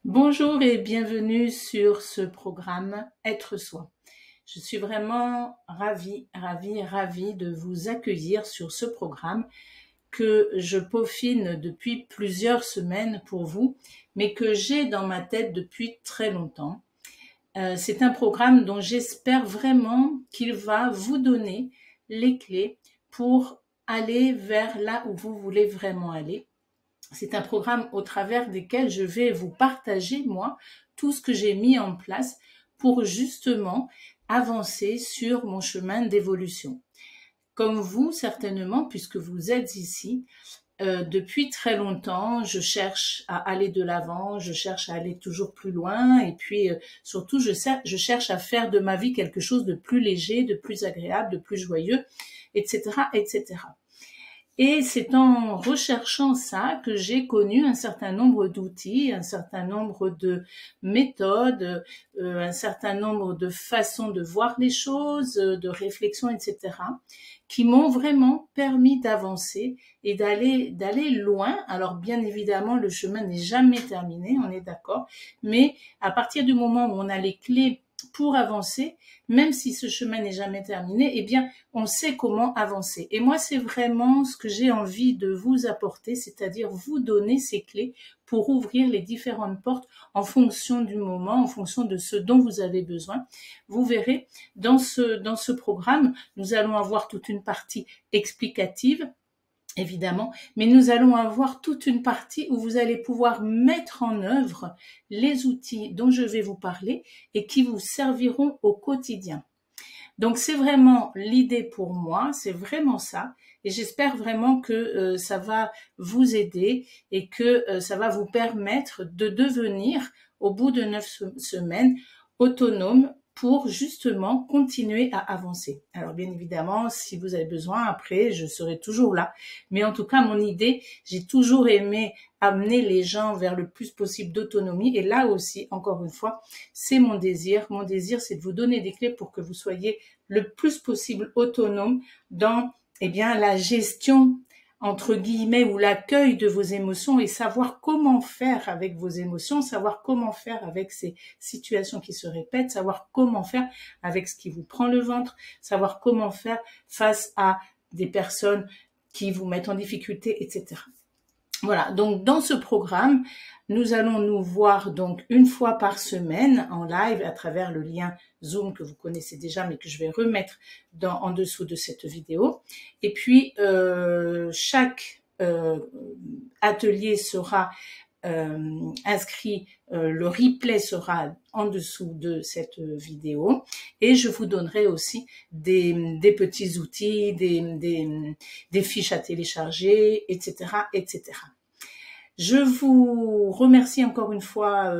Bonjour et bienvenue sur ce programme Être Soi. Je suis vraiment ravie de vous accueillir sur ce programme que je peaufine depuis plusieurs semaines pour vous, mais que j'ai dans ma tête depuis très longtemps. C'est un programme dont j'espère vraiment qu'il va vous donner les clés pour aller vers là où vous voulez vraiment aller. C'est un programme au travers desquels je vais vous partager, moi, tout ce que j'ai mis en place pour justement avancer sur mon chemin d'évolution. Comme vous, certainement, puisque vous êtes ici, depuis très longtemps, je cherche à aller de l'avant, je cherche à aller toujours plus loin et puis surtout, je cherche à faire de ma vie quelque chose de plus léger, de plus agréable, de plus joyeux, etc., etc. Et c'est en recherchant ça que j'ai connu un certain nombre d'outils, un certain nombre de méthodes, un certain nombre de façons de voir les choses, de réflexions, etc., qui m'ont vraiment permis d'avancer et d'aller loin. Alors bien évidemment, le chemin n'est jamais terminé, on est d'accord, mais à partir du moment où on a les clés pour avancer, même si ce chemin n'est jamais terminé, eh bien, on sait comment avancer. Et moi, c'est vraiment ce que j'ai envie de vous apporter, c'est-à-dire vous donner ces clés pour ouvrir les différentes portes en fonction du moment, en fonction de ce dont vous avez besoin. Vous verrez, dans ce programme, nous allons avoir toute une partie explicative, évidemment, mais nous allons avoir toute une partie où vous allez pouvoir mettre en œuvre les outils dont je vais vous parler et qui vous serviront au quotidien. Donc c'est vraiment l'idée pour moi, c'est vraiment ça, et j'espère vraiment que ça va vous aider et que ça va vous permettre de devenir, au bout de 9 semaines, autonome pour justement continuer à avancer. Alors bien évidemment, si vous avez besoin, après, je serai toujours là. Mais en tout cas, mon idée, j'ai toujours aimé amener les gens vers le plus possible d'autonomie. Et là aussi, encore une fois, c'est mon désir. Mon désir, c'est de vous donner des clés pour que vous soyez le plus possible autonome dans, la gestion entre guillemets, ou l'accueil de vos émotions et savoir comment faire avec vos émotions, savoir comment faire avec ces situations qui se répètent, savoir comment faire avec ce qui vous prend le ventre, savoir comment faire face à des personnes qui vous mettent en difficulté, etc. Voilà, donc dans ce programme, nous allons nous voir donc une fois par semaine en live à travers le lien Zoom que vous connaissez déjà mais que je vais remettre en dessous de cette vidéo. Et puis chaque atelier sera inscrit, le replay sera en dessous de cette vidéo et je vous donnerai aussi des petits outils, des fiches à télécharger, etc., etc. Je vous remercie encore une fois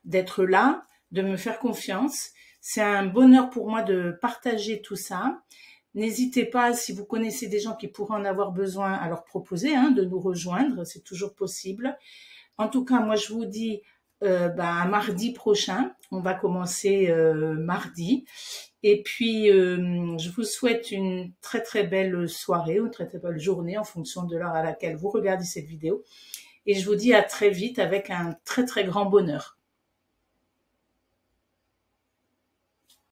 d'être là, de me faire confiance. C'est un bonheur pour moi de partager tout ça. N'hésitez pas, si vous connaissez des gens qui pourraient en avoir besoin, à leur proposer de nous rejoindre, c'est toujours possible. En tout cas, moi je vous dis à mardi prochain, on va commencer mardi. Et puis, je vous souhaite une très très belle soirée ou une très très belle journée en fonction de l'heure à laquelle vous regardez cette vidéo. Et je vous dis à très vite avec un très très grand bonheur.